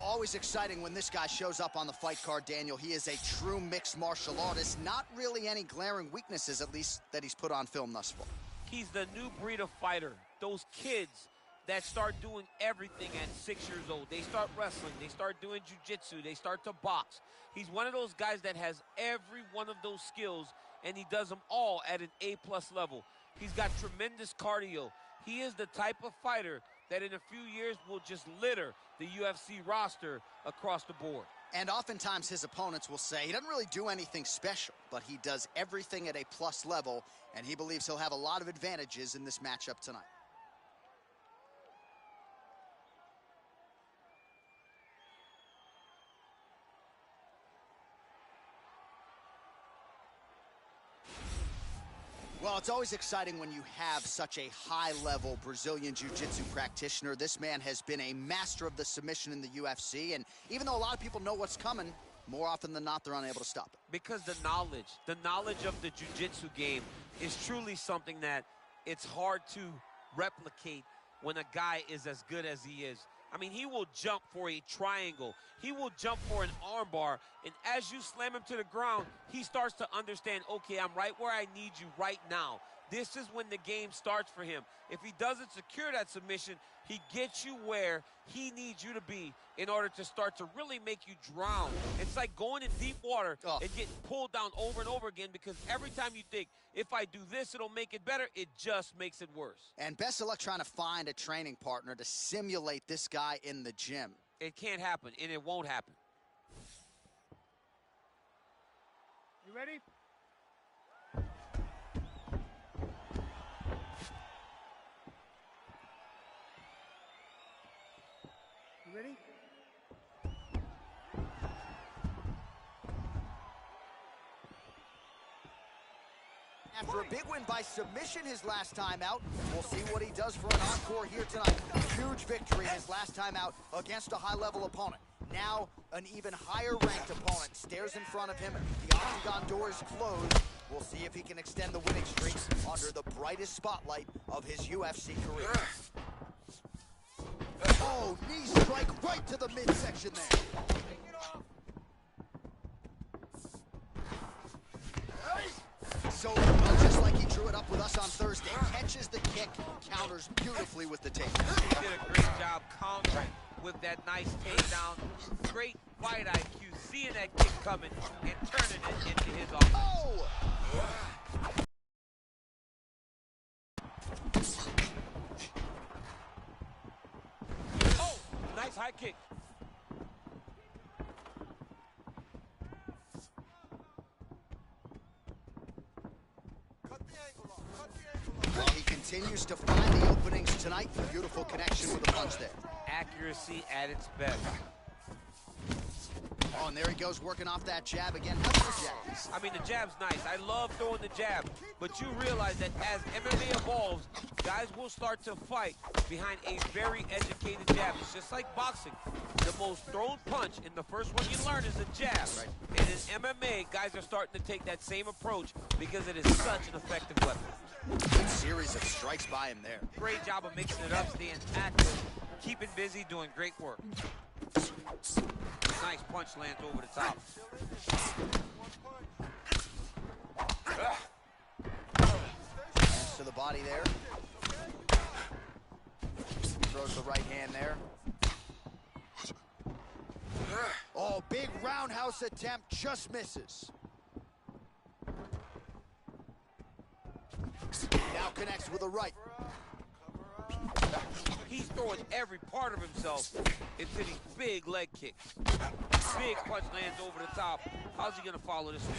always exciting when this guy shows up on the fight card, Daniel. He is a true mixed martial artist. Not really any glaring weaknesses, at least, that he's put on film thus far. He's the new breed of fighter. Those kids that start doing everything at 6 years old. They start wrestling, they start doing jiu-jitsu, they start to box. He's one of those guys that has every one of those skills, and he does them all at an A+ level. He's got tremendous cardio. He is the type of fighter that in a few years will just litter the UFC roster across the board. And oftentimes his opponents will say he doesn't really do anything special, but he does everything at a plus level, and he believes he'll have a lot of advantages in this matchup tonight. Well, it's always exciting when you have such a high-level Brazilian Jiu-Jitsu practitioner. This man has been a master of the submission in the UFC, and even though a lot of people know what's coming, more often than not, they're unable to stop it. Because the knowledge of the Jiu-Jitsu game is truly something that it's hard to replicate when a guy is as good as he is. I mean, he will jump for a triangle. He will jump for an armbar. And as you slam him to the ground, he starts to understand, okay, I'm right where I need you right now. This is when the game starts for him. If he doesn't secure that submission, he gets you where he needs you to be in order to start to really make you drown. It's like going in deep water and getting pulled down over and over again, because every time you think, if I do this, it'll make it better, it just makes it worse. And best of luck trying to find a training partner to simulate this guy in the gym. It can't happen, and it won't happen. You ready? You ready? After a big win by submission his last time out, we'll see what he does for an encore here tonight. Huge victory his last time out against a high-level opponent. Now, an even higher-ranked opponent stares in front of him. The octagon door is closed. We'll see if he can extend the winning streak under the brightest spotlight of his UFC career. Oh, knee strike right to the midsection there. So, just like he drew it up with us on Thursday, catches the kick, counters beautifully with the takedown. He did a great job countering with that nice takedown. Great fight IQ, seeing that kick coming and turning it into his offense. Oh! Oh, nice high kick. Well, he continues to find the openings tonight. Beautiful connection with the punch there. Accuracy at its best. Oh, and there he goes, working off that jab again. How's the jab? I mean, the jab's nice. I love throwing the jab. But you realize that as MMA evolves, guys will start to fight behind a very educated jab. It's just like boxing. The most thrown punch in the first one you learn is a jab. Right. And in MMA, guys are starting to take that same approach because it is such an effective weapon. Good series of strikes by him there. Great job of mixing it up, staying active, keeping busy, doing great work. Nice punch lands over the top. Hands to the body there. Throws the right hand there. Oh, big roundhouse attempt, just misses. Now connects with a right. He's throwing every part of himself into these big leg kicks. Big punch lands over the top. How's he gonna follow this one?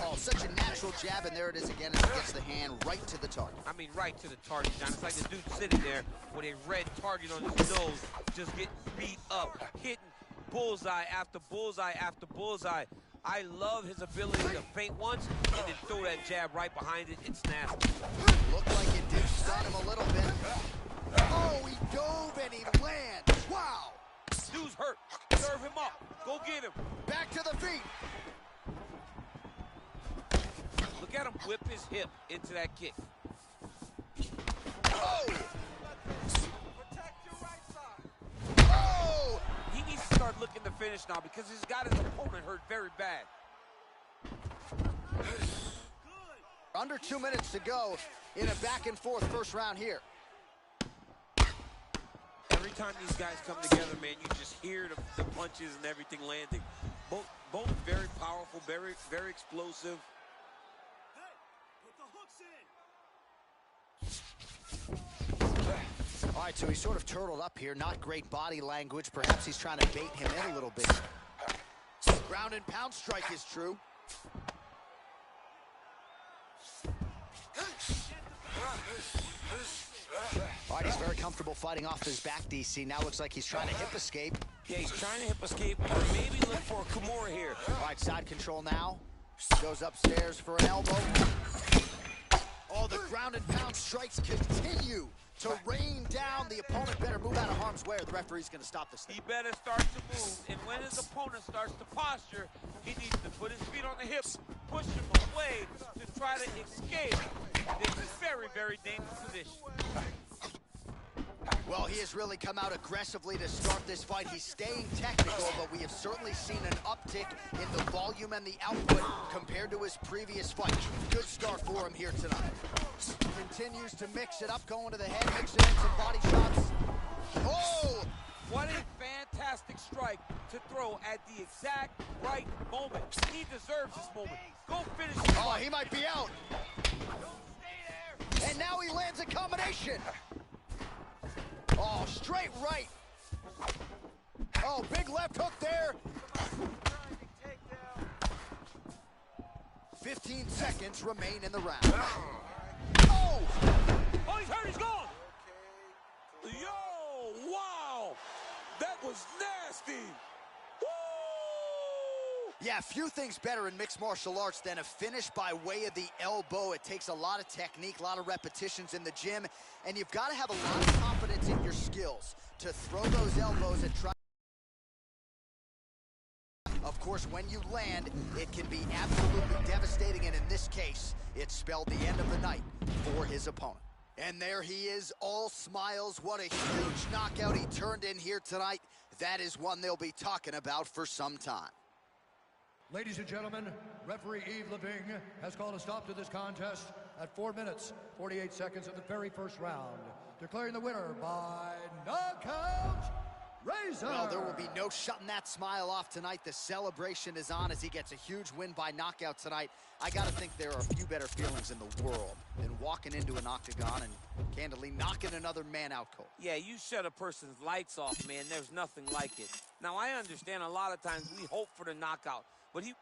Oh, such a natural jab, and there it is again as he gets the hand right to the target. I mean, right to the target, John. It's like the dude sitting there with a red target on his nose, just getting beat up, hitting bullseye after bullseye after bullseye. I love his ability to feint once and then throw that jab right behind it. It's nasty. Looked like it did stun him a little bit. Oh, he dove and he lands. Wow. Dude's hurt. Serve him up. Go get him. Back to the feet. Look at him whip his hip into that kick. Oh. finish now because he's got his opponent hurt very bad. Under 2 minutes to go in a back-and-forth first round here. Every time these guys come together, man, you just hear the punches and everything landing. Both very powerful, very explosive. All right, so he's sort of turtled up here. Not great body language. Perhaps he's trying to bait him in a little bit. Ground and pound strike is true. All right, he's very comfortable fighting off his back, DC. Now looks like he's trying to hip escape. Yeah, he's trying to hip escape or maybe look for a Kimura here. All right, side control now. Goes upstairs for an elbow. Oh, the ground and pound strikes continue to rain down. The opponent better move out of harm's way or the referee's going to stop this thing. He better start to move, and when his opponent starts to posture, he needs to put his feet on the hips, push him away to try to escape this very dangerous position. Well, he has really come out aggressively to start this fight. He's staying technical, but we have certainly seen an uptick in the volume and the output compared to his previous fight. Good start for him here tonight. Continues to mix it up, going to the head, mixing in some body shots. Oh! What a fantastic strike to throw at the exact right moment. He deserves this moment. Go finish the fight. Oh, he might be out. And now he lands a combination. Oh, straight right. Oh, big left hook there. 15 seconds remain in the round. Oh! Oh, he's hurt, he's gone! Yo, wow! That was nasty! Woo! Yeah, few things better in mixed martial arts than a finish by way of the elbow. It takes a lot of technique, a lot of repetitions in the gym, and you've got to have a lot of confidence in your skills to throw those elbows and try. Of course, when you land, it can be absolutely devastating, and in this case, it spelled the end of the night for his opponent. And there he is, all smiles. What a huge knockout he turned in here tonight. That is one they'll be talking about for some time. Ladies and gentlemen, referee Yves Leving has called a stop to this contest at 4 minutes, 48 seconds of the very first round, declaring the winner by knockout, Razor. Well, there will be no shutting that smile off tonight. The celebration is on as he gets a huge win by knockout tonight. I got to think there are a few better feelings in the world than walking into an octagon and candidly knocking another man out cold. Yeah, you shut a person's lights off, man. There's nothing like it. Now, I understand a lot of times we hope for the knockout, but he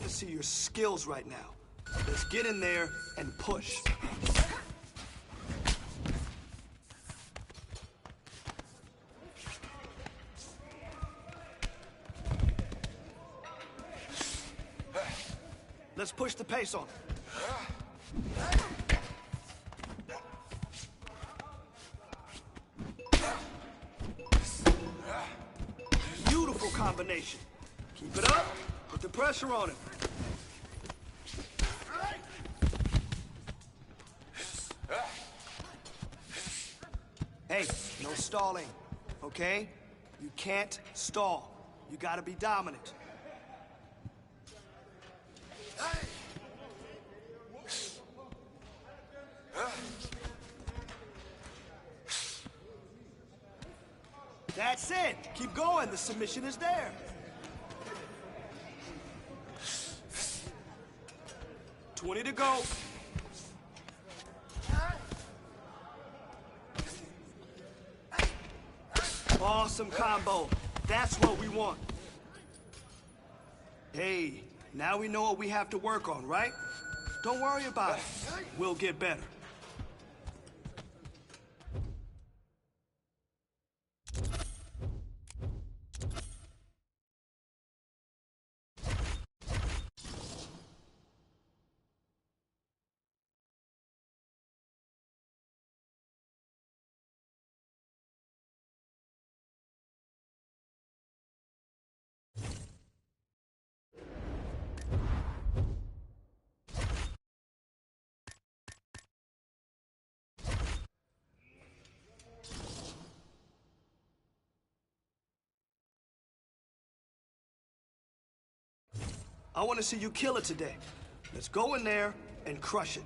to see your skills right now. Let's get in there and push. Let's push the pace on it. Beautiful combination. Keep it up. Put the pressure on him. Hey, no stalling, okay? You can't stall. You gotta be dominant. That's it. Keep going. The submission is there. $20 to go. Awesome combo. That's what we want. Hey, now we know what we have to work on, right? Don't worry about it. We'll get better. I want to see you kill it today. Let's go in there and crush it.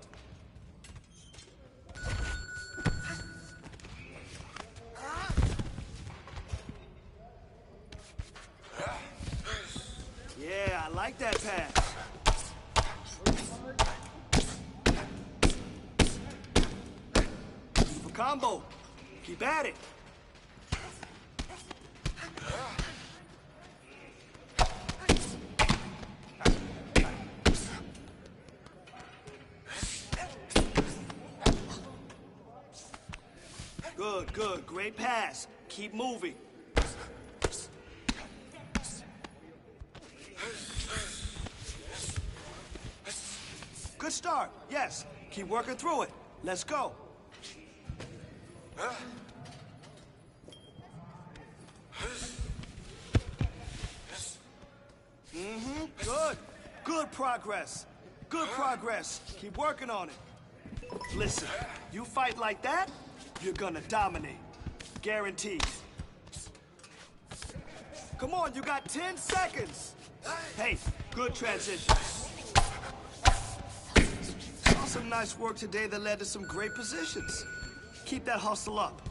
Yeah, I like that pass. Beautiful combo. Keep at it. Good, good. Great pass. Keep moving. Good start. Yes. Keep working through it. Let's go. Good. Good progress. Good progress. Keep working on it. Listen, you fight like that, you're gonna dominate. Guaranteed. Come on, you got 10 seconds. Hey, good transition. Saw some nice work today that led to some great positions. Keep that hustle up.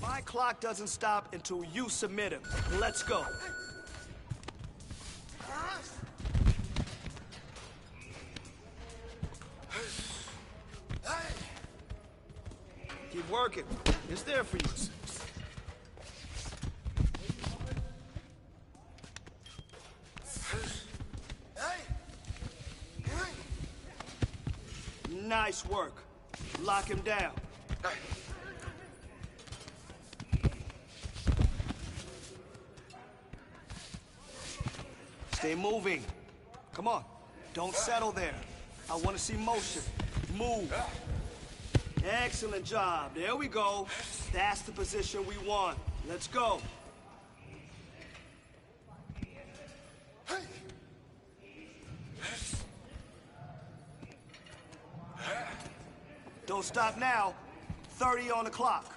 My clock doesn't stop until you submit him. Let's go. Keep working. It's there for you. Nice work. Lock him down. Stay moving. Come on. Don't settle there. I want to see motion. Move. Excellent job. There we go. That's the position we want. Let's go. Don't stop now. 30 on the clock.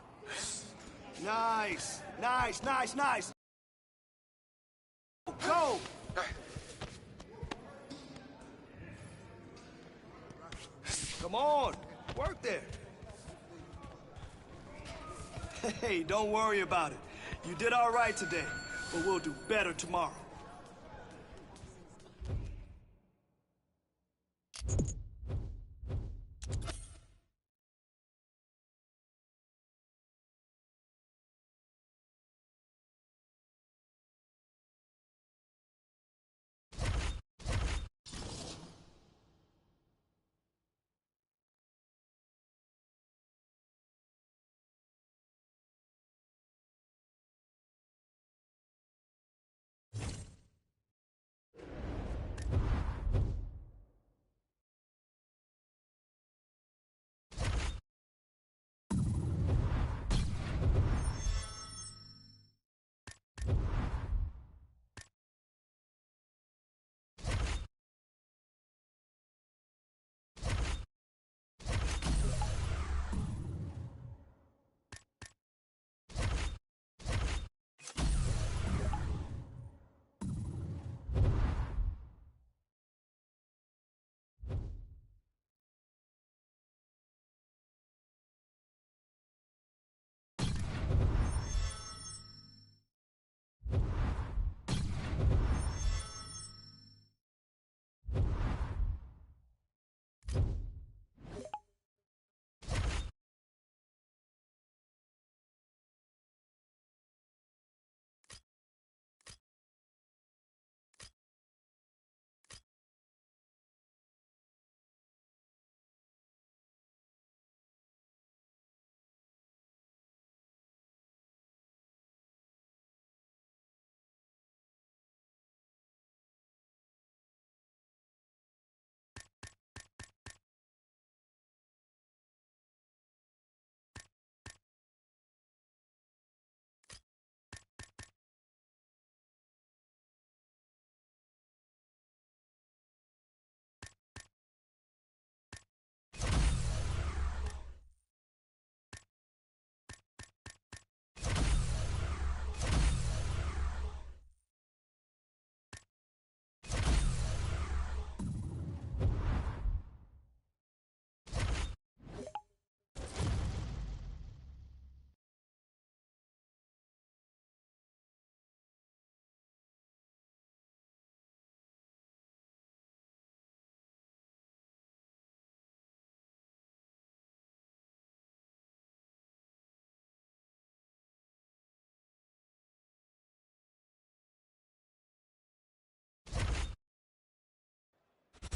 Nice. Nice, nice, nice. Go! Come on. Work there. Hey, don't worry about it. You did all right today, but we'll do better tomorrow.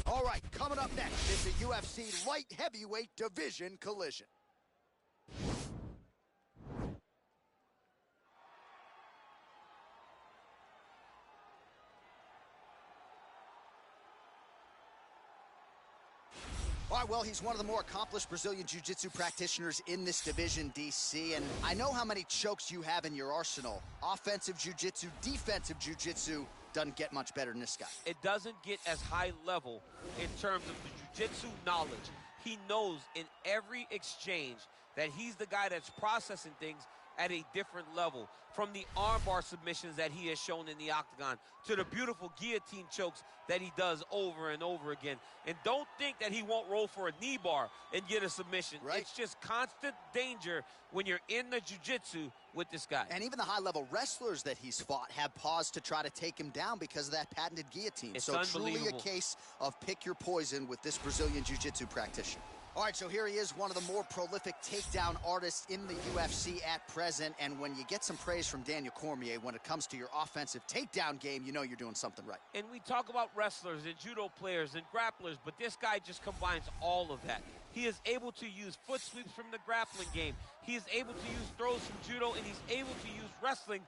All right, coming up next is a UFC light heavyweight division collision. All right, well, he's one of the more accomplished Brazilian Jiu-Jitsu practitioners in this division, DC, and I know how many chokes you have in your arsenal. Offensive Jiu-Jitsu, defensive Jiu-Jitsu, doesn't get much better than this guy. It doesn't get as high level in terms of the jiu-jitsu knowledge. He knows in every exchange that he's the guy that's processing things at a different level. From the armbar submissions that he has shown in the octagon to the beautiful guillotine chokes that he does over and over again. And don't think that he won't roll for a knee bar and get a submission. Right. It's just constant danger when you're in the jiu-jitsu with this guy. And even the high-level wrestlers that he's fought have paused to try to take him down because of that patented guillotine. It's so truly a unbelievable. case of pick your poison with this Brazilian Jiu-Jitsu practitioner. All right, so here he is, one of the more prolific takedown artists in the UFC at present. And when you get some praise from Daniel Cormier when it comes to your offensive takedown game, you know you're doing something right. And we talk about wrestlers and judo players and grapplers, but this guy just combines all of that. He is able to use foot sweeps from the grappling game. He is able to use throws from judo, and he's able to use wrestling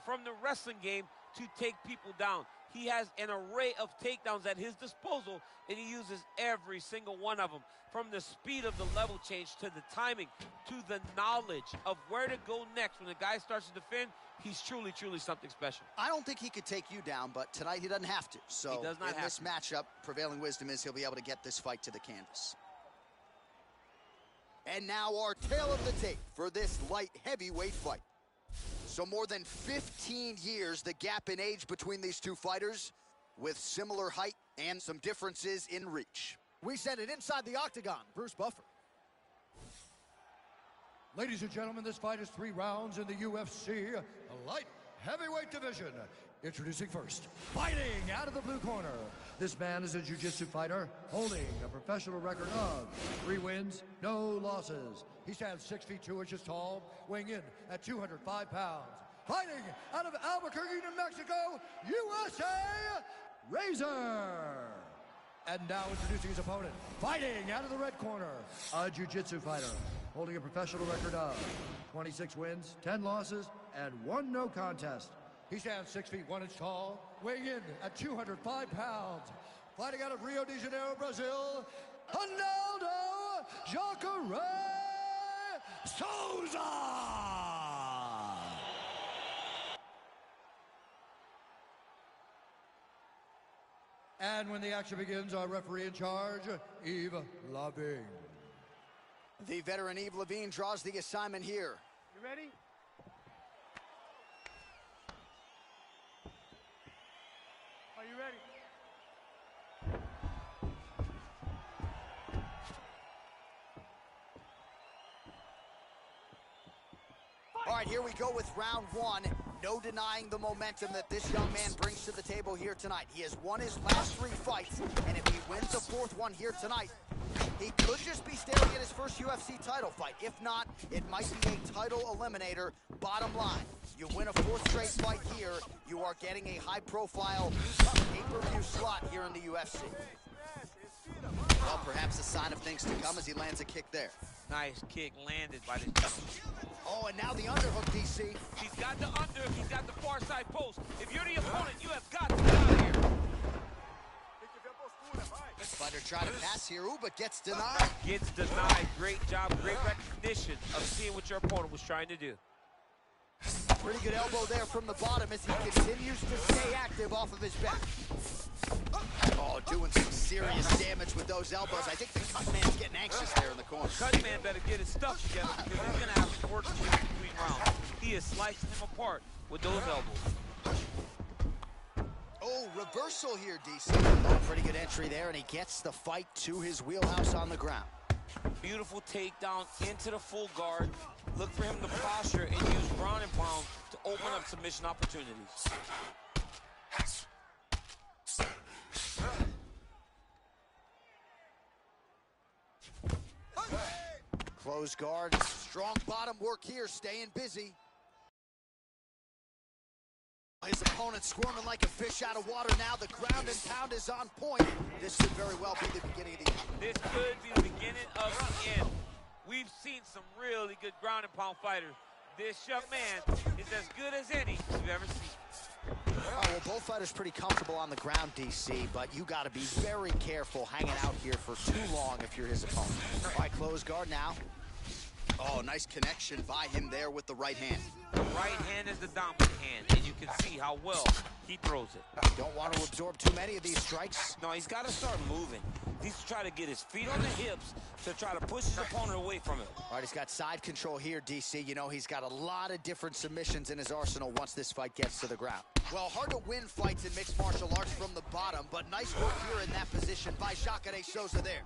from the wrestling game to take people down. He has an array of takedowns at his disposal, and he uses every single one of them. From the speed of the level change to the timing to the knowledge of where to go next. When the guy starts to defend, he's truly, truly something special. I don't think he could take you down, but tonight he doesn't have to. So he does not in this matchup, prevailing wisdom is he'll be able to get this fight to the canvas. And now our tale of the tape for this light heavyweight fight. So more than 15 years, the gap in age between these two fighters, with similar height and some differences in reach. We send it inside the octagon. Bruce Buffer. Ladies and gentlemen, this fight is 3 rounds in the UFC light heavyweight division. Introducing first, fighting out of the blue corner. This man is a jiu-jitsu fighter holding a professional record of 3 wins, no losses. He stands 6 feet 2 inches tall, weighing in at 205 pounds. Fighting out of Albuquerque, New Mexico, USA, Razor. And now introducing his opponent, fighting out of the red corner, a jiu-jitsu fighter holding a professional record of 26 wins, 10 losses, and 1 no contest. He stands 6 feet 1 inch tall, weighing in at 205 pounds. Fighting out of Rio de Janeiro, Brazil, Ronaldo Jacare Souza. And when the action begins, our referee in charge, Yves Lavigne. The veteran Yves Lavigne draws the assignment here. You ready? Are you ready? All right, here we go with round 1. No denying the momentum that this young man brings to the table here tonight. He has won his last 3 fights, and if he wins the 4th one here tonight, he could just be staring at his first UFC title fight. If not, it might be a title eliminator. Bottom line, you win a 4th straight fight here, you are getting a high-profile pay-per-view slot here in the UFC. Well, perhaps a sign of things to come as he lands a kick there. Nice kick landed by this gentleman. Oh, and now the underhook, DC. He's got the under, he's got the far side post. If you're the opponent, you have got to get out of here. This fighter trying to pass here, ooh, but gets denied. Gets denied. Great job, great recognition of seeing what your opponent was trying to do. Pretty good elbow there from the bottom as he continues to stay active off of his back. Oh, doing some serious damage with those elbows. I think the cut man's getting anxious there in the corner. Cut man better get his stuff together because he's going to have to work between rounds. He is slicing him apart with those elbows. Oh, reversal here, DC. Oh, pretty good entry there, and he gets the fight to his wheelhouse on the ground. Beautiful takedown into the full guard. Look for him to posture and use ground and pound to open up submission opportunities. Close guard, strong bottom work here, staying busy. His opponent squirming like a fish out of water now. The ground and pound is on point. This should very well be the beginning of the end. This could be the beginning of the end. We've seen some really good ground and pound fighters. This young man is as good as any you've ever seen. Oh, well, both fighters pretty comfortable on the ground, DC, but you got to be very careful hanging out here for too long if you're his opponent. All right, close guard now. Oh, nice connection by him there with the right hand. The right hand is the dominant hand, and you can see how well he throws it. Don't want to absorb too many of these strikes. No, he's got to start moving. He's to try to get his feet on the hips to try to push his opponent away from him. All right, he's got side control here, DC. You know, he's got a lot of different submissions in his arsenal once this fight gets to the ground. Well, hard to win fights in mixed martial arts from the bottom, but nice work here in that position by Jacare Souza there.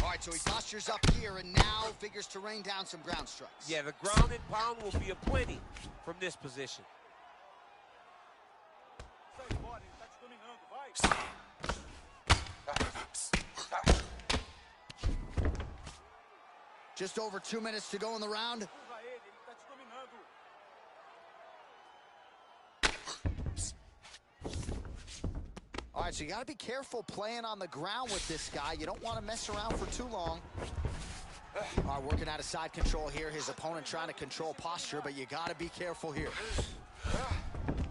All All right, so he postures up here and now figures to rain down some ground strikes. Yeah, the ground and pound will be aplenty from this position. Just over 2 minutes to go in the round. All right, so you got to be careful playing on the ground with this guy. You don't want to mess around for too long. All right, working out of side control here. His opponent trying to control posture, but you got to be careful here.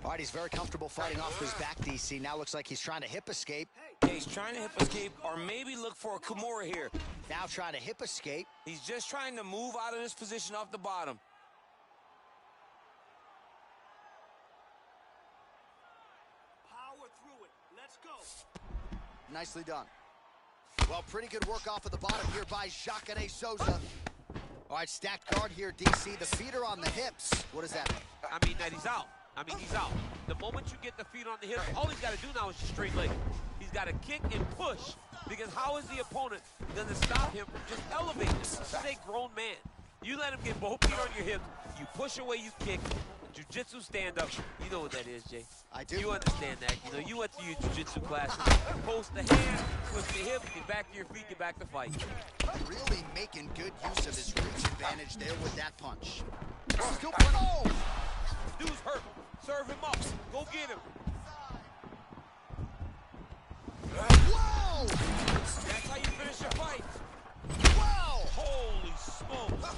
All right, he's very comfortable fighting off his back, DC. Now looks like he's trying to hip escape. Yeah, he's trying to hip escape or maybe look for a Kimura here. Now trying to hip escape. He's just trying to move out of this position off the bottom. Power through it. Let's go. Nicely done. Well, pretty good work off of the bottom here by Jacare Souza. All right, stacked guard here, DC. The feet are on the hips. What does that mean? I mean that he's out. He's out. The moment you get the feet on the hips, all he's got to do now is just straight leg. He's got to kick and push, because how is the opponent going to stop him from just elevating him? This is a grown man. You let him get both feet on your hips, you push away, you kick. Jiu-jitsu stand-up, you know what that is, Jay. I do. You understand that. You know, you went to your jiu-jitsu classes. Post the hand, twist the hip, get back to your feet, get back to fight. Really making good use of his reach advantage there with that punch. Still put, oh! Dude's hurt. Serve him up. Go get him. Whoa! That's how you finish your fight. Wow! Holy smokes.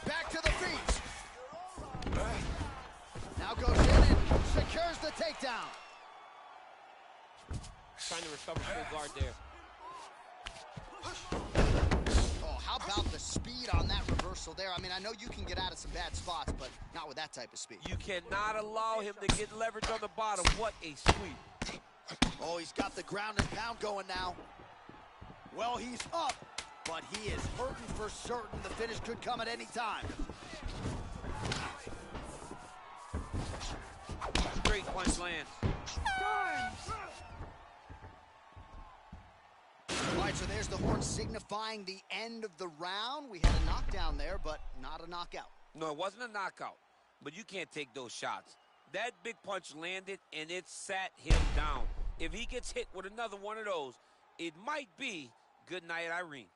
Back to the feet. Now goes in and secures the takedown. Trying to recover full guard there. Oh, how about the speed on that reversal there? I mean, I know you can get out of some bad spots, but not with that type of speed. You cannot allow him to get leverage on the bottom. What a sweep. Oh, he's got the ground and pound going now. Well, he's up, but he is hurting for certain. The finish could come at any time. Straight punch lands. All right, so there's the horn signifying the end of the round. We had a knockdown there, but not a knockout. No, it wasn't a knockout, but you can't take those shots. That big punch landed, and it sat him down. If he gets hit with another one of those, it might be good night, Irene.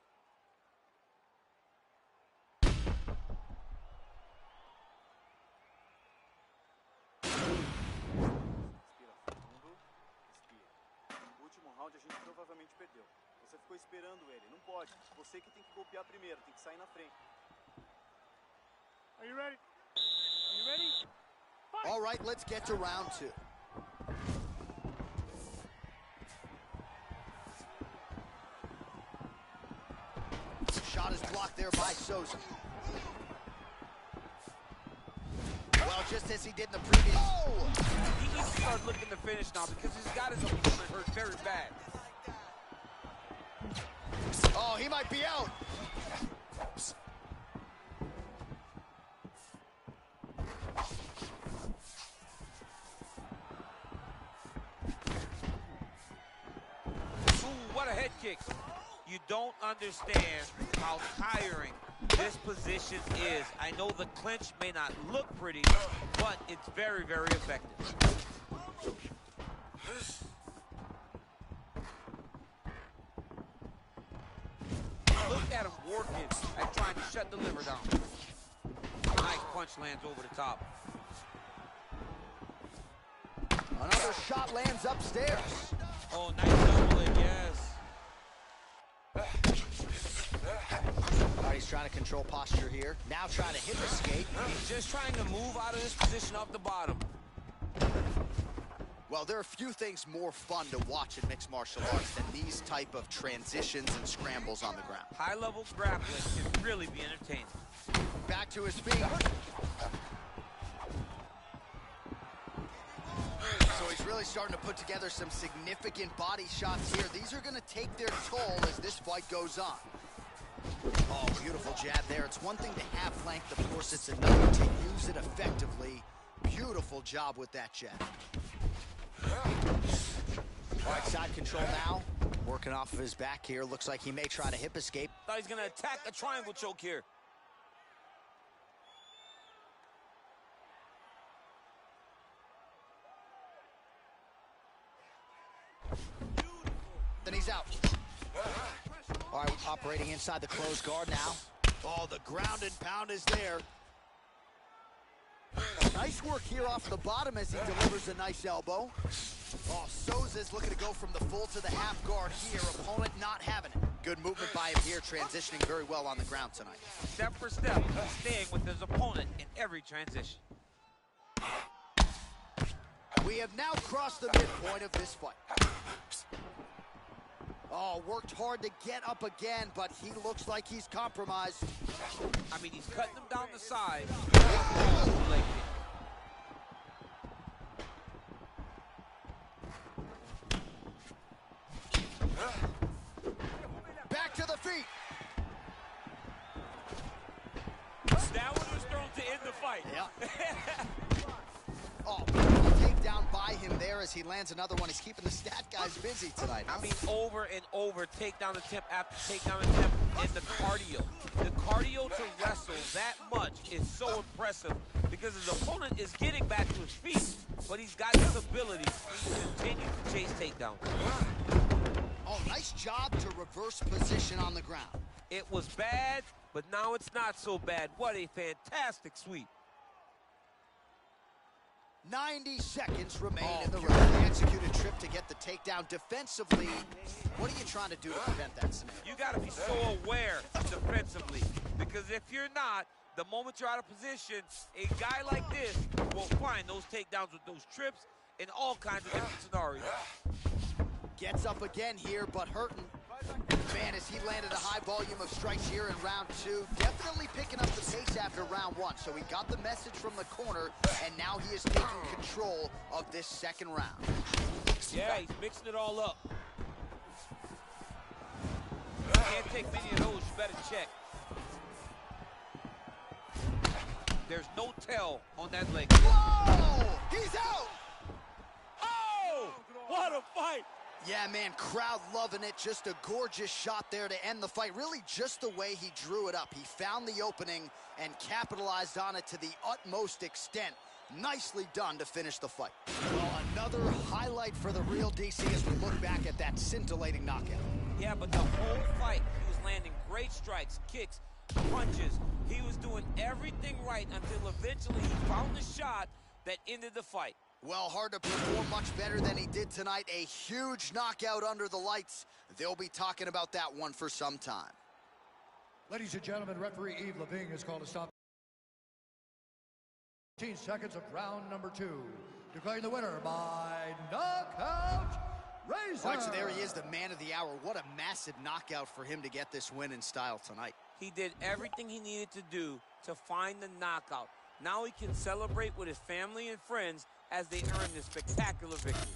A gente provavelmente perdeu. Você ficou esperando ele. Não pode. Você que tem que golpear primeiro, tem que sair na frente. Are you ready? Are you ready? Fight! All right, let's get to round two. Shot is blocked there by Souza. Well, just as he did in the previous. Oh! He needs to start looking to finish now because he's got his opponent hurt very bad. Oh, he might be out. Ooh, what a head kick. You don't understand how tiring this position is. I know the clinch may not look pretty, but it's very, very effective. Look at him working at trying to shut the liver down. Nice punch lands over the top. Another shot lands upstairs. Oh, nice doubling, yes. All right, he's trying to control posture here. Now trying to hip escape. He's just trying to move out of this position off the bottom. Well, there are few things more fun to watch in mixed martial arts than these type of transitions and scrambles on the ground. High-level grappling can really be entertaining. Back to his feet. So he's really starting to put together some significant body shots here. These are going to take their toll as this fight goes on. Oh, beautiful jab there. It's one thing to have length, of course. It's another to use it effectively. Beautiful job with that jab. All right, side control now. Working off of his back here. Looks like he may try to hip escape. Thought he's gonna attack a triangle choke here. Then he's out. All right, operating inside the closed guard now. Oh, the ground and pound is there. Nice work here off the bottom as he delivers a nice elbow. Oh, Souza's looking to go from the full to the half guard here. Opponent not having it. Good movement by him here, transitioning very well on the ground tonight. Step for step, staying with his opponent in every transition. We have now crossed the midpoint of this fight. Oh, worked hard to get up again, but he looks like he's compromised. I mean, he's cutting him down the side. Back to the feet. That one was thrown to end the fight. Yeah. Oh, takedown by him there as he lands another one. He's keeping the stat guys busy tonight. I mean, over and over, takedown attempt after takedown attempt, and the cardio. The cardio to wrestle that much is so impressive because his opponent is getting back to his feet, but he's got this ability to continue to chase takedowns. Oh, nice job to reverse position on the ground. It was bad, but now it's not so bad. What a fantastic sweep. 90 seconds remain in the round. They execute a trip to get the takedown defensively. What are you trying to do to prevent that scenario? You got to be so aware defensively, because if you're not, the moment you're out of position, a guy like this will find those takedowns with those trips in all kinds of different scenarios. Gets up again here, but hurting. Man, as he landed a high volume of strikes here in round two, definitely picking up the pace after round one. So he got the message from the corner, and now he is taking control of this second round. Yeah, he's mixing it all up. Can't take many of those, you better check. There's no tell on that leg. Whoa! He's out! Oh! What a fight! Yeah, man, crowd loving it. Just a gorgeous shot there to end the fight. Really just the way he drew it up. He found the opening and capitalized on it to the utmost extent. Nicely done to finish the fight. Well, another highlight for the real DC as we look back at that scintillating knockout. Yeah, but the whole fight, he was landing great strikes, kicks, punches. He was doing everything right until eventually he found the shot that ended the fight. Well, hard to perform much better than he did tonight. A huge knockout under the lights. They'll be talking about that one for some time. Ladies and gentlemen, referee Yves Leving has called a stop. 15 seconds of round number two. Declaring the winner by knockout, Razor. All right, so there he is, the man of the hour. What a massive knockout for him to get this win in style tonight. He did everything he needed to do to find the knockout. Now he can celebrate with his family and friends as they earn this spectacular victory.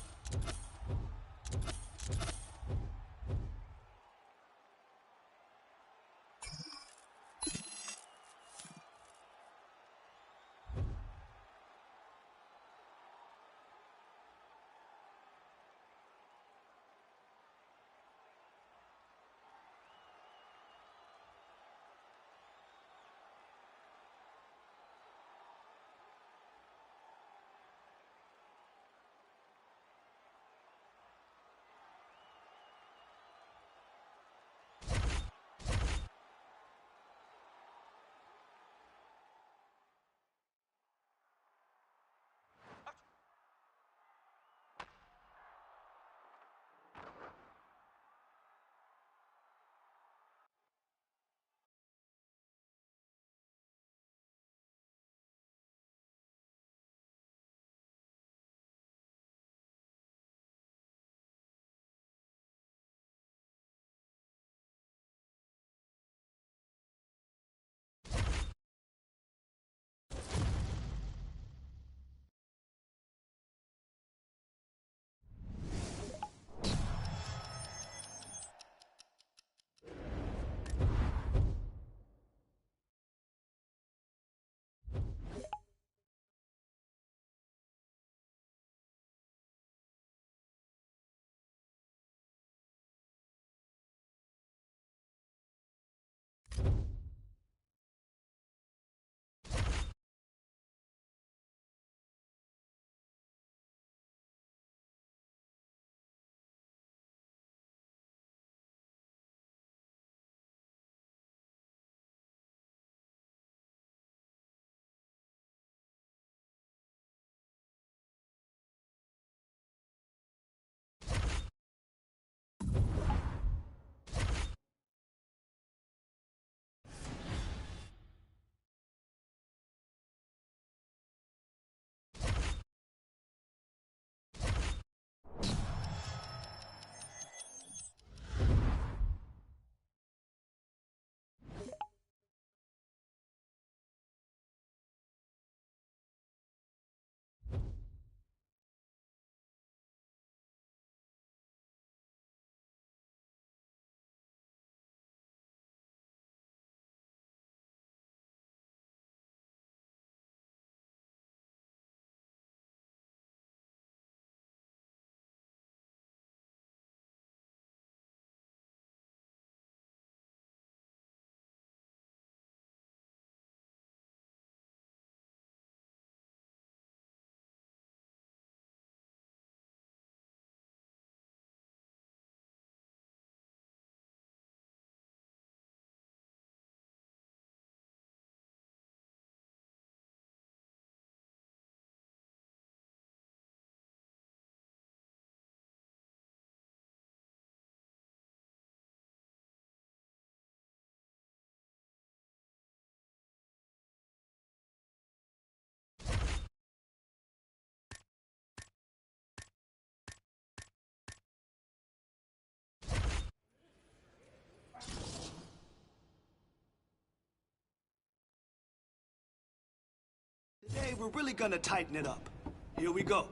Today, we're really gonna tighten it up. Here we go.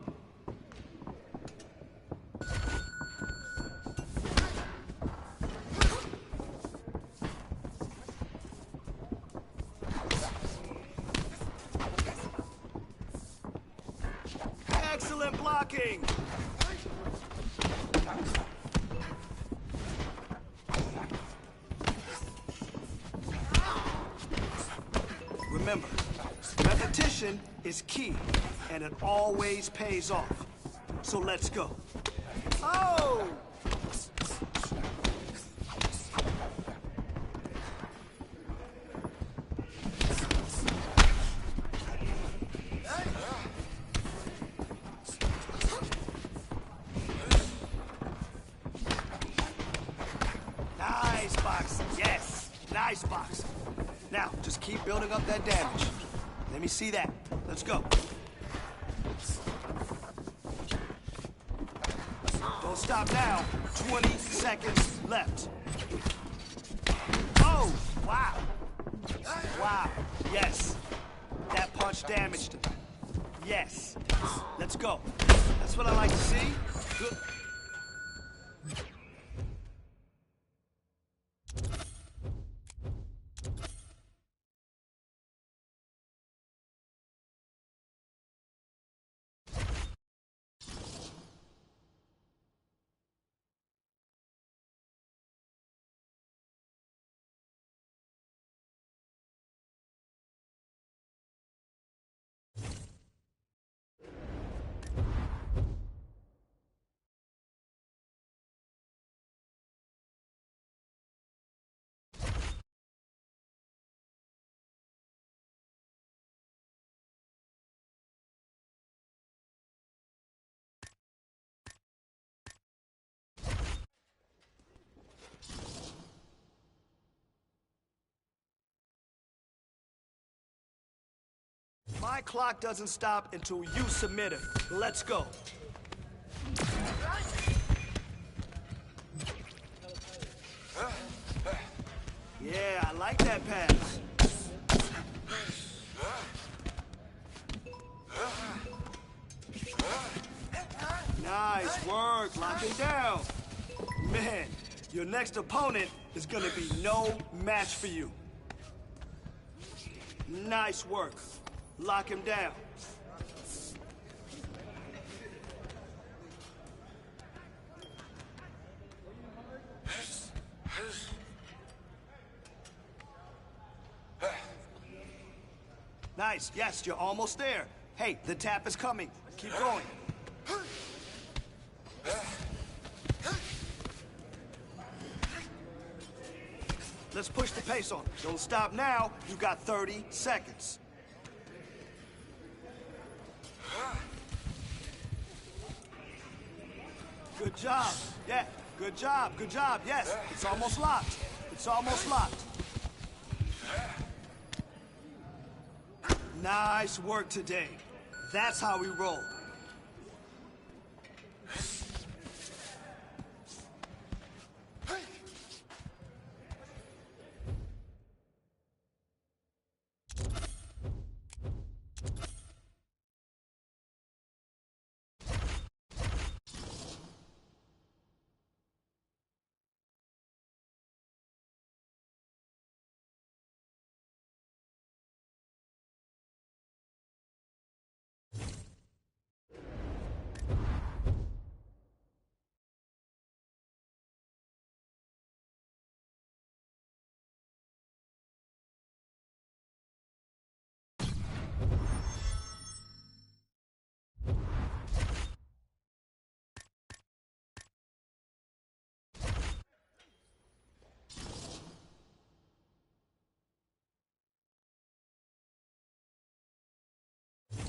Excellent blocking. Remember, repetition is key, and it always pays off. So let's go. Oh! Nice box. Yes, nice box. Now, just keep building up that damage. Let me see that. Let's go. Don't stop now. 20 seconds left. Oh, wow. Wow, yes. That punch damaged him. Yes. Let's go. That's what I like to see. Good. My clock doesn't stop until you submit it. Let's go. Yeah, I like that pass. Nice work, locking down. Man, your next opponent is gonna be no match for you. Nice work. Lock him down. Nice. Yes, you're almost there. Hey, the tap is coming. Keep going. Let's push the pace on. Don't stop now. You got 30 seconds. Good job. Yeah, good job. Good job. Yes, it's almost locked. It's almost locked. Nice work today. That's how we roll.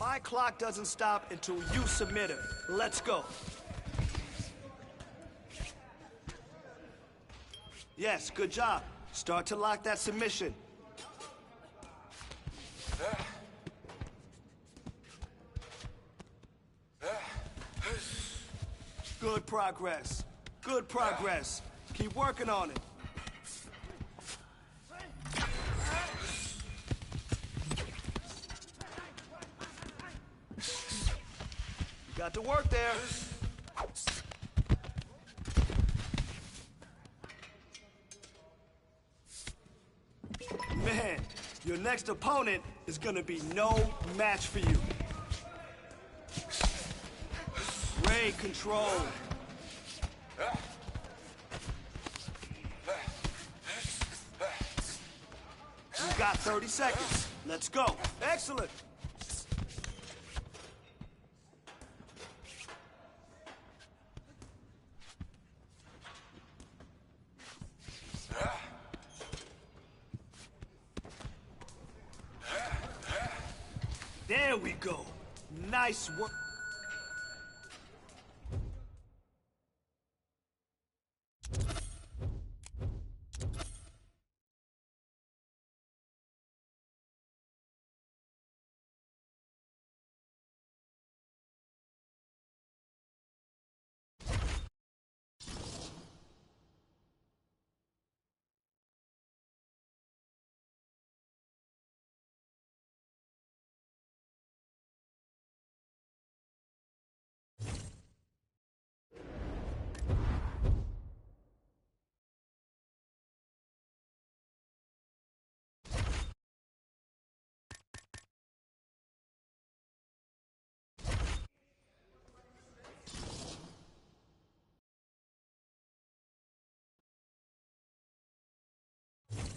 My clock doesn't stop until you submit it. Let's go. Yes, good job. Start to lock that submission. Good progress. Good progress. Keep working on it. got to work there. Man, your next opponent is gonna be no match for you. Great control. You got 30 seconds. Let's go. Excellent. There we go. Nice work.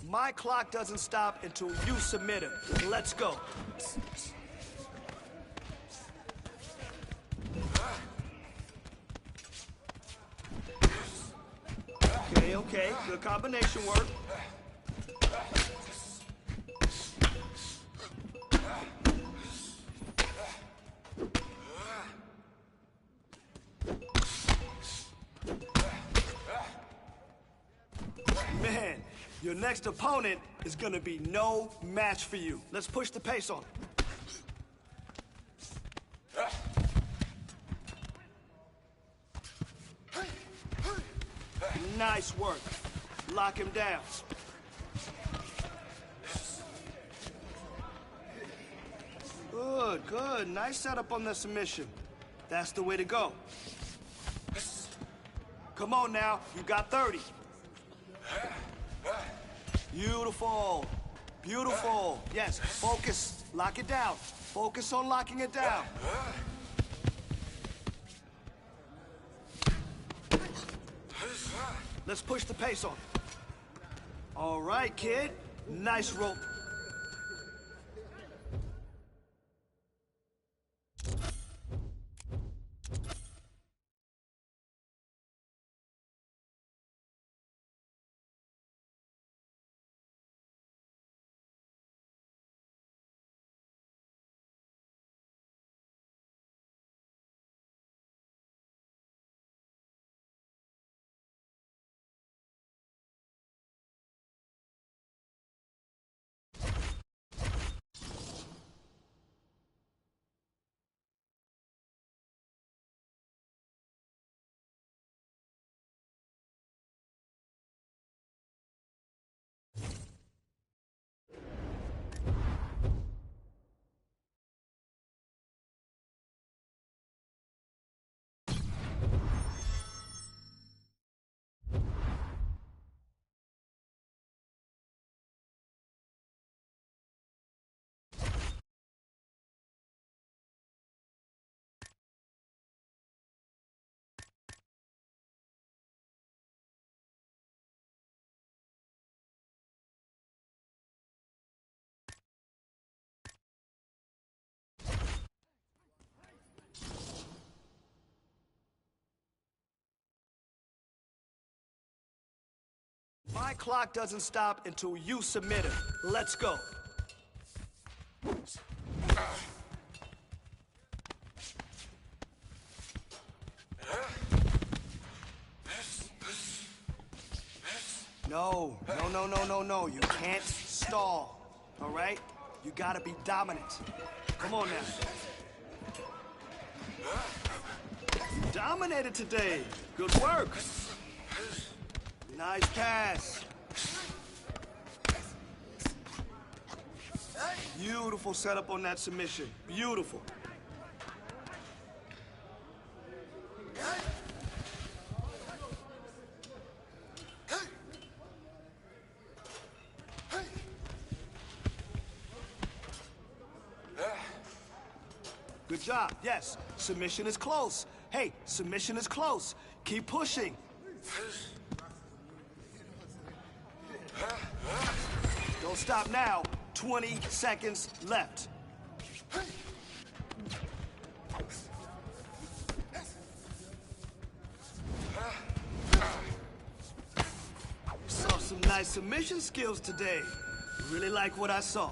My clock doesn't stop until you submit him. Let's go. Okay, good combination work. Man, your next opponent is gonna be no match for you. Let's push the pace on him. Nice work. Lock him down. Good, good. Nice setup on the submission. That's the way to go. Come on now, you got 30. Beautiful. Beautiful. Yes, focus. Lock it down. Focus on locking it down. Let's push the pace on. All right, kid. Nice rope. My clock doesn't stop until you submit him. Let's go. No. You can't stall, all right? You gotta be dominant. Come on now. You dominated today. Good work. Nice pass. Beautiful setup on that submission. Beautiful. Good job. Yes, submission is close. Hey, submission is close. Keep pushing. Don't stop now. 20 seconds left. Saw some nice submission skills today. Really like what I saw.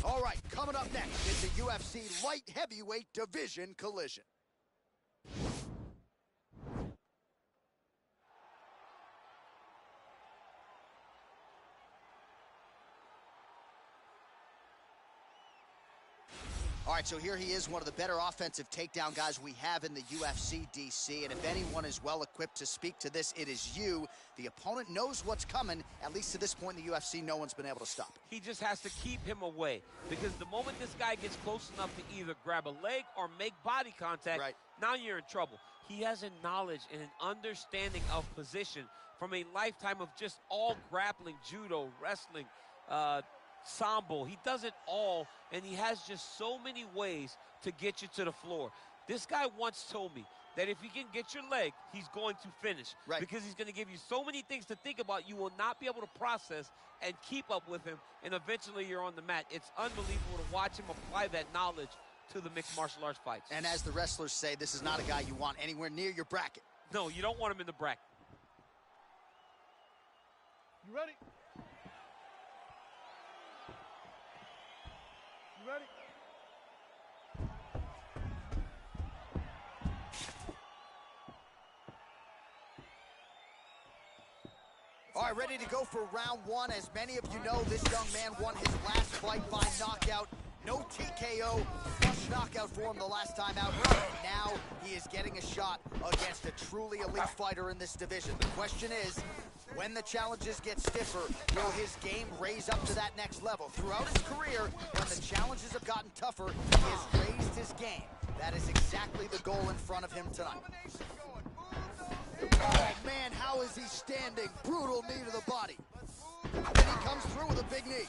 All right, coming up next is the UFC light heavyweight division collision. All right, so here he is, one of the better offensive takedown guys we have in the UFC, DC. And if anyone is well-equipped to speak to this, it is you. The opponent knows what's coming. At least to this point in the UFC, no one's been able to stop it. He just has to keep him away, because the moment this guy gets close enough to either grab a leg or make body contact, now you're in trouble. He has a knowledge and an understanding of position from a lifetime of just all grappling, judo, wrestling, sambo. He does it all, and he has just so many ways to get you to the floor. This guy once told me, that if he can get your leg, he's going to finish. Right. Because he's going to give you so many things to think about, you will not be able to process and keep up with him, and eventually you're on the mat. It's unbelievable to watch him apply that knowledge to the mixed martial arts fights. And as the wrestlers say, this is not a guy you want anywhere near your bracket. No, you don't want him in the bracket. You ready? You ready? All right, ready to go for round one. As many of you know, this young man won his last fight by knockout. No TKO, flush knockout for him the last time out. Now he is getting a shot against a truly elite fighter in this division. The question is, when the challenges get stiffer, will his game raise up to that next level? Throughout his career, when the challenges have gotten tougher, he has raised his game. That is exactly the goal in front of him tonight. Oh, man, how is he standing? Brutal knee to the body. And he comes through with a big knee.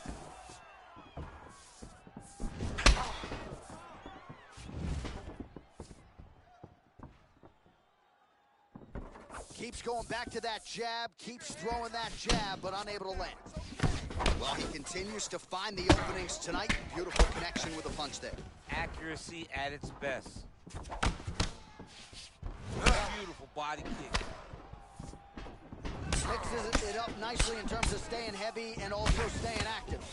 Keeps going back to that jab, keeps throwing that jab, but unable to land. Well, he continues to find the openings tonight. Beautiful connection with a punch there. Accuracy at its best. Beautiful body kick. Mixes it up nicely in terms of staying heavy and also staying active.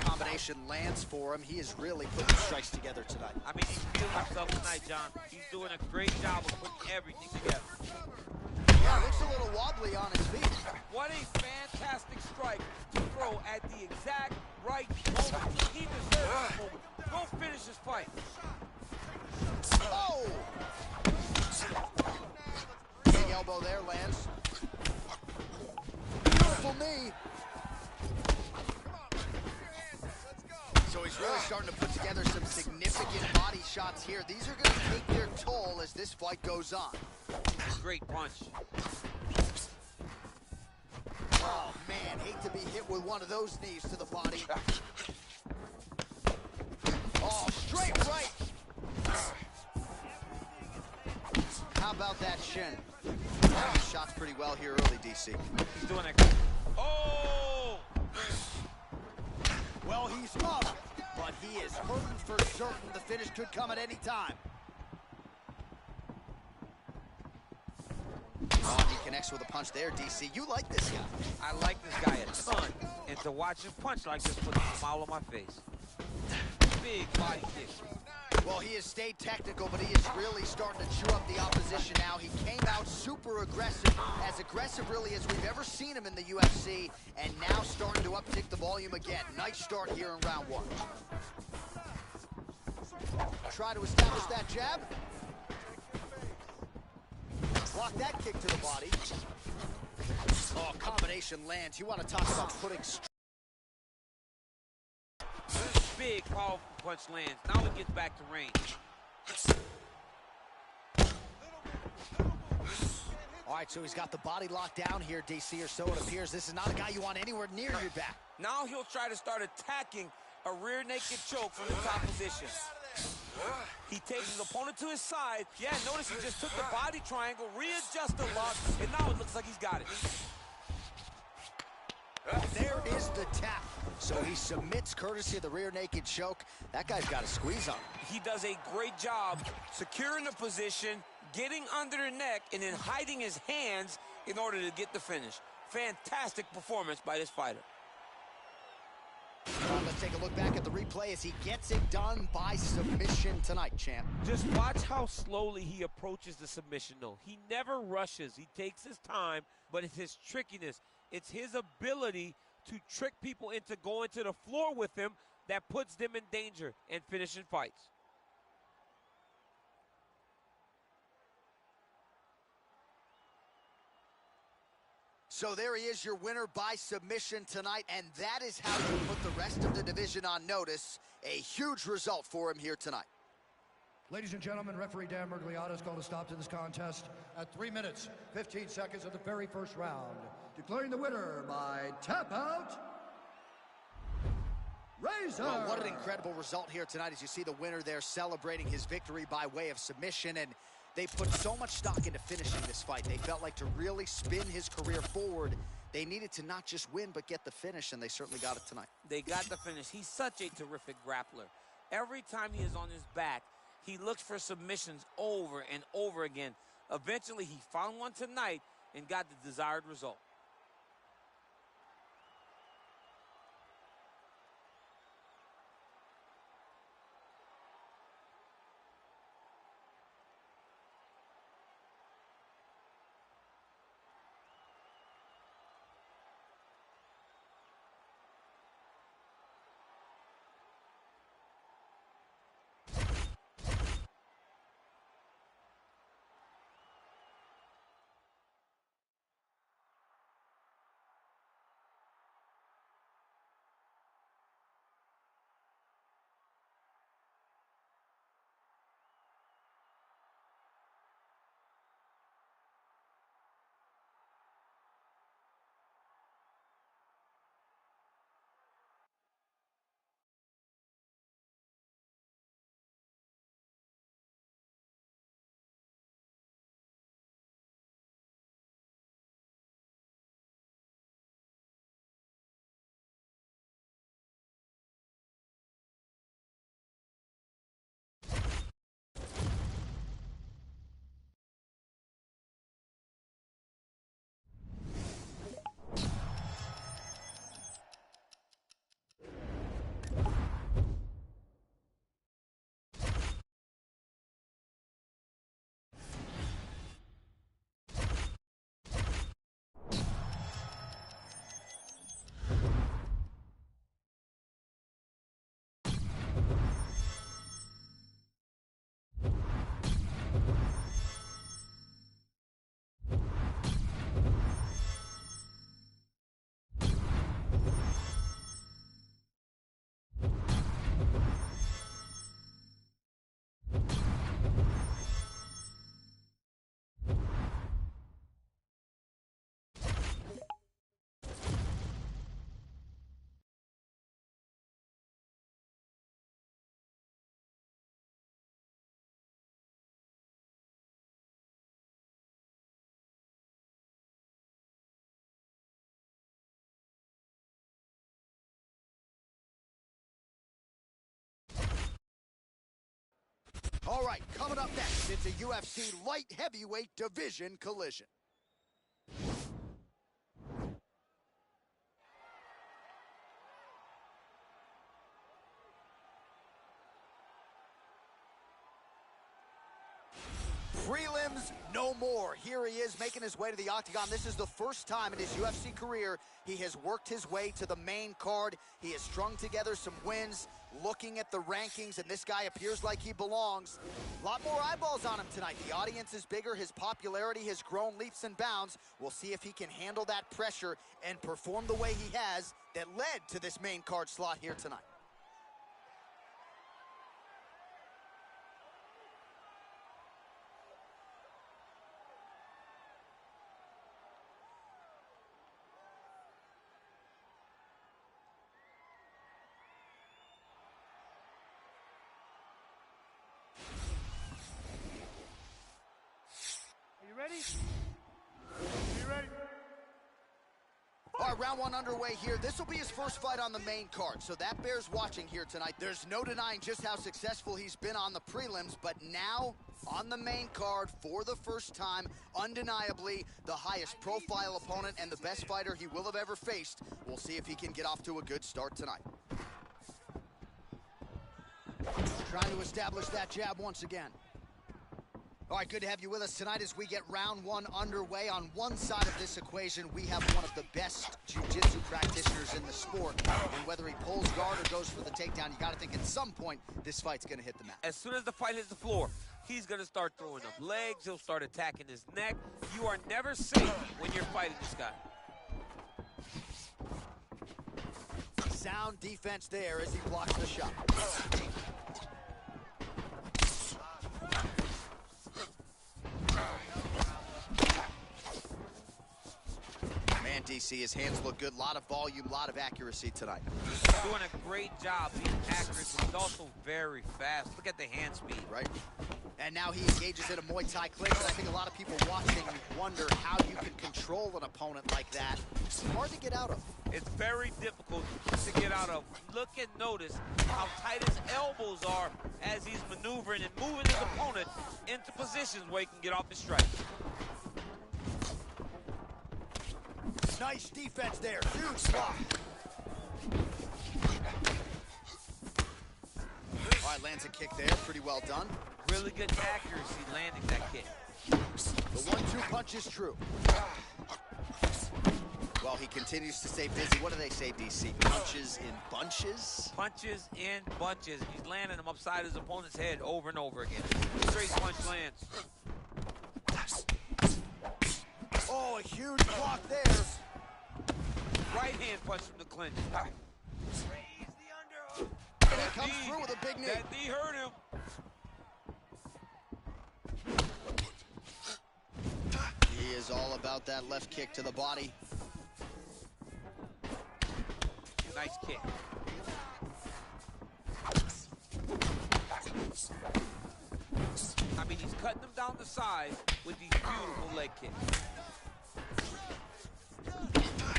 Combination lands for him. He is really putting strikes together tonight. I mean, he's feeling himself tonight, John. He's doing a great job of putting everything together. Yeah, looks a little wobbly on his feet. What a fantastic strike to throw at the exact right moment. He deserves this moment. Go finish this fight. Oh! Big elbow there lands. Beautiful knee. So he's really starting to put together some significant body shots here. These are going to take their toll as this fight goes on. Great punch. Oh, man, hate to be hit with one of those knees to the body. Oh, straight right. How about that shin? He shots pretty well here early, DC. He's doing it. Oh! Well, he's up, but he is hurting for certain. The finish could come at any time. Oh, he connects with a punch there, DC. You like this guy. I like this guy a ton. And to watch him punch like this puts a smile on my face. Big body kick. Well, he has stayed technical, but he is really starting to chew up the opposition now. He came out super aggressive really as we've ever seen him in the UFC, and now starting to uptick the volume again. Nice start here in round one. Try to establish that jab. Block that kick to the body. Oh, combination lands. You want to talk about putting... Big, powerful punch lands. Now he gets back to range. All right, so he's got the body locked down here, DC, or so it appears. This is not a guy you want anywhere near your back. Now he'll try to start attacking a rear naked choke from the top position. He takes his opponent to his side. Yeah, notice he just took the body triangle, readjust the lock, and now it looks like he's got it. There is the tap. So he submits courtesy of the rear naked choke. That guy's got a squeeze on him. He does a great job securing the position, getting under the neck, and then hiding his hands in order to get the finish. Fantastic performance by this fighter. Let's take a look back at the replay as he gets it done by submission tonight, champ. Just watch how slowly he approaches the submission, though. He never rushes. He takes his time, but it's his trickiness. It's his ability to trick people into going to the floor with him that puts them in danger and finishing fights. So there he is, your winner by submission tonight, and that is how you put the rest of the division on notice. A huge result for him here tonight. Ladies and gentlemen, referee Dan Mergliata has called a stop to this contest at 3 minutes, 15 seconds of the very first round, declaring the winner by tap out, Razor. Well, what an incredible result here tonight as you see the winner there celebrating his victory by way of submission, and they put so much stock into finishing this fight. They felt like to really spin his career forward, they needed to not just win, but get the finish, and they certainly got it tonight. They got the finish. He's such a terrific grappler. Every time he is on his back, he looks for submissions over and over again. Eventually, he found one tonight and got the desired result. All right, coming up next, it's a UFC light heavyweight division collision. Prelims no more. Here he is making his way to the octagon. This is the first time in his UFC career he has worked his way to the main card. He has strung together some wins, looking at the rankings, and this guy appears like he belongs. A lot more eyeballs on him tonight. The audience is bigger. His popularity has grown leaps and bounds. We'll see if he can handle that pressure and perform the way he has that led to this main card slot here tonight. All right, round one underway here. This will be his first fight on the main card, so that bears watching here tonight. There's no denying just how successful he's been on the prelims, but now on the main card for the first time, undeniably the highest profile opponent and the best fighter he will have ever faced. We'll see if he can get off to a good start tonight. Trying to establish that jab once again. All right, good to have you with us tonight as we get round one underway. On one side of this equation, we have one of the best jiu-jitsu practitioners in the sport. And whether he pulls guard or goes for the takedown, you got to think at some point this fight's going to hit the mat. As soon as the fight hits the floor, he's going to start throwing up legs. He'll start attacking his neck. You are never safe when you're fighting this guy. Sound defense there as he blocks the shot. Man, DC, his hands look good. A lot of volume, a lot of accuracy tonight. Doing a great job being accurate, but he's also very fast. Look at the hand speed. Right. And now he engages in a Muay Thai clinch, and I think a lot of people watching wonder how you can control an opponent like that. It's hard to get out of. It's very difficult to get out of. Look and notice how tight his elbows are as he's maneuvering and moving his opponent into positions where he can get off his strike. Nice defense there, huge block. All right, lands a kick there, pretty well done. Really good accuracy landing that kick. The 1-2 punch is true. Well, he continues to stay busy. What do they say, DC? Punches in bunches? Punches in bunches. He's landing them upside his opponent's head over and over again. Straight punch lands. Oh, a huge block there. Right hand punch from the clinch. And he comes through with a big knee. That knee hurt him. He is all about that left kick to the body. Nice kick. I mean, he's cutting them down the side with these beautiful leg kicks.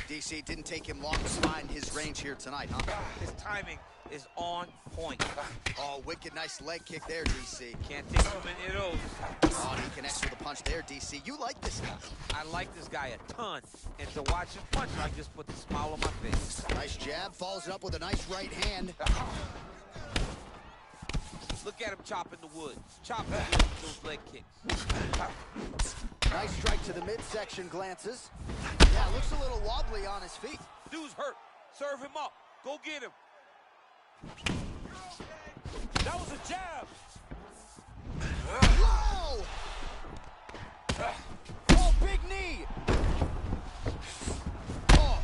DC, didn't take him long to find his range here tonight, huh? His timing is on point. Oh, wicked nice leg kick there, DC. Can't take too many of those. Oh, he connects with a punch there, DC. You like this guy. I like this guy a ton. And to watch him punch, I just put the smile on my face. Nice jab, follows it up with a nice right hand. Look at him chopping the wood. Chopping the wood with those leg kicks. Nice strike to the midsection, glances. Yeah, looks a little wobbly on his feet. Dude's hurt. Serve him up. Go get him. That was a jab. Whoa! Oh, big knee. Oh.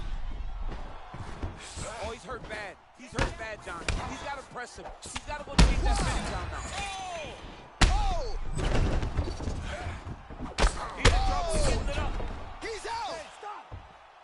Oh, he's hurt bad. He's hurt bad, John. He's got to press him. He's got to go take that finish down now. Oh! He's in trouble. He's holding it up. He's out! Hey, stop.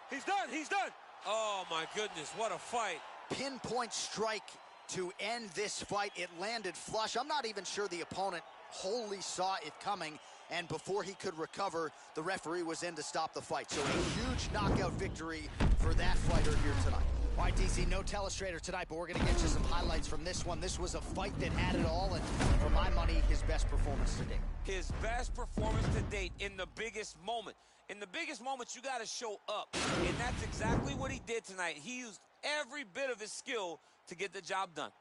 He's done. He's done. Oh, my goodness. What a fight. Pinpoint strike to end this fight. It landed flush. I'm not even sure the opponent wholly saw it coming, and before he could recover, the referee was in to stop the fight. So a huge knockout victory for that fighter here tonight. All right, DC, no telestrator tonight, but we're going to get you some highlights from this one. This was a fight that had it all, and for my money, his best performance to date. His best performance to date in the biggest moment. In the biggest moments, you got to show up, and that's exactly what he did tonight. He used every bit of his skill to get the job done.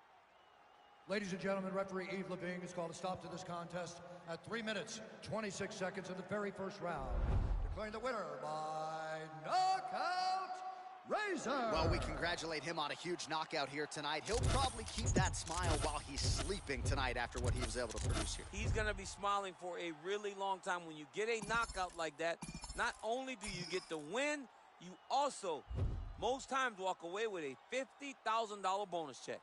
Ladies and gentlemen, referee Yves Levine has called a stop to this contest at 3 minutes, 26 seconds in the very first round, declaring the winner by knockout, Razor. Well, we congratulate him on a huge knockout here tonight. He'll probably keep that smile while he's sleeping tonight after what he was able to produce here. He's going to be smiling for a really long time. When you get a knockout like that, not only do you get the win, you also, most times, walk away with a $50,000 bonus check.